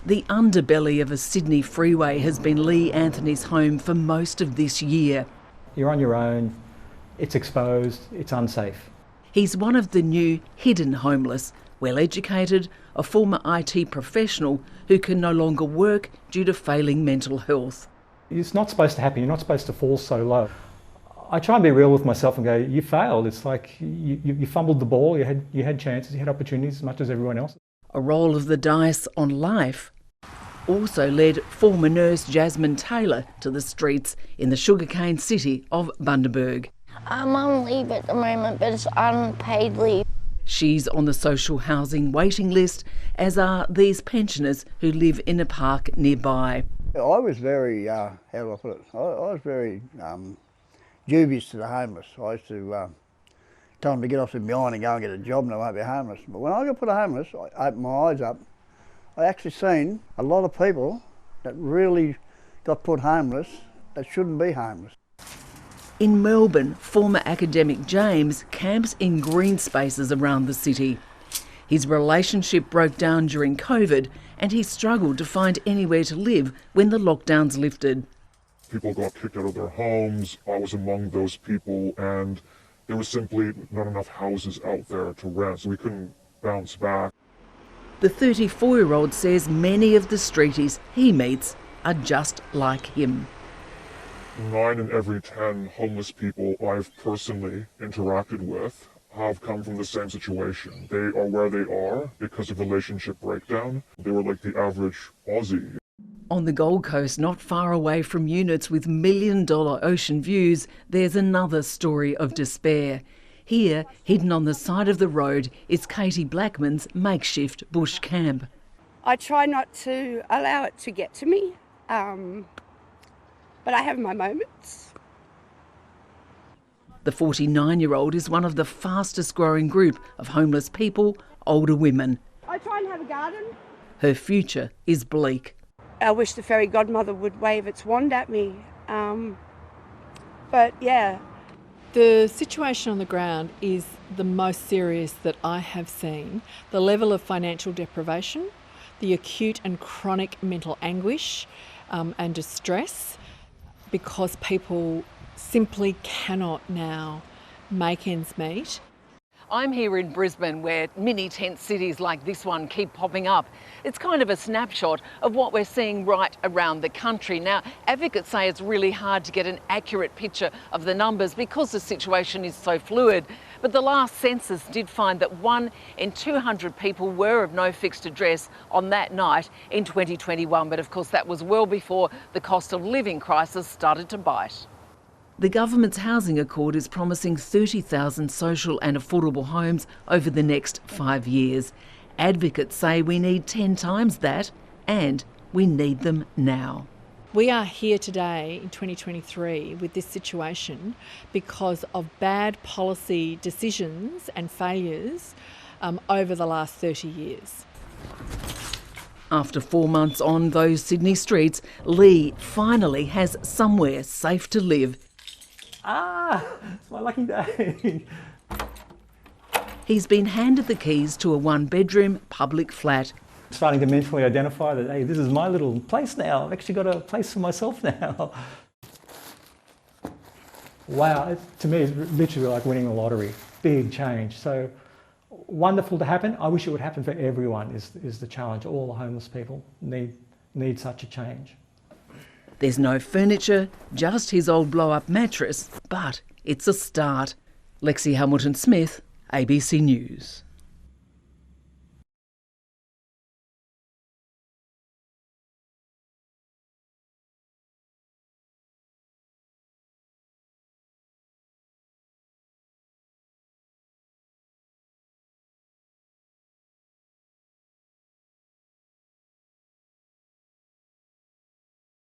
The underbelly of a Sydney freeway has been Lee Anthony's home for most of this year. You're on your own, it's exposed, it's unsafe. He's one of the new hidden homeless, well-educated, a former IT professional who can no longer work due to failing mental health. It's not supposed to happen, you're not supposed to fall so low. I try and be real with myself and go, you failed. It's like you fumbled the ball, you had chances, you had opportunities as much as everyone else. A roll of the dice on life also led former nurse Jasmine Taylor to the streets in the sugarcane city of Bundaberg. I'm on leave at the moment, but it's unpaid leave. She's on the social housing waiting list, as are these pensioners who live in a park nearby. I was very, how do I put it, I was very dubious to the homeless. I used to tell them to get off the behind and go and get a job and they won't be homeless. But when I got put homeless, I opened my eyes up. I actually seen a lot of people that really got put homeless that shouldn't be homeless. In Melbourne, former academic James camps in green spaces around the city. His relationship broke down during COVID and he struggled to find anywhere to live when the lockdowns lifted. People got kicked out of their homes. I was among those people, and there was simply not enough houses out there to rent, so we couldn't bounce back. The 34-year-old says many of the streeties he meets are just like him. 9 in every 10 homeless people I've personally interacted with have come from the same situation. They are where they are because of relationship breakdown. They were like the average Aussie. On the Gold Coast, not far away from units with million-dollar ocean views, there's another story of despair. Here, hidden on the side of the road, is Katie Blackman's makeshift bush camp. I try not to allow it to get to me, but I have my moments. The 49-year-old is one of the fastest growing group of homeless people, older women. I try and have a garden. Her future is bleak. I wish the fairy godmother would wave its wand at me. But yeah. The situation on the ground is the most serious that I have seen. The level of financial deprivation, the acute and chronic mental anguish and distress, because people simply cannot now make ends meet. I'm here in Brisbane, where mini tent cities like this one keep popping up. It's kind of a snapshot of what we're seeing right around the country. Now, advocates say it's really hard to get an accurate picture of the numbers because the situation is so fluid. But the last census did find that 1 in 200 people were of no fixed address on that night in 2021. But of course, that was well before the cost of living crisis started to bite. The government's housing accord is promising 30,000 social and affordable homes over the next 5 years. Advocates say we need 10 times that, and we need them now. We are here today in 2023 with this situation because of bad policy decisions and failures over the last 30 years. After 4 months on those Sydney streets, Lee finally has somewhere safe to live. It's my lucky day. He's been handed the keys to a 1-bedroom public flat. Starting to mentally identify that, hey, this is my little place now. I've actually got a place for myself now. Wow, to me, it's literally like winning the lottery. Big change. So wonderful to happen. I wish it would happen for everyone is the challenge. All the homeless people need such a change. There's no furniture, just his old blow-up mattress, but it's a start. Lexy Hamilton-Smith, ABC News.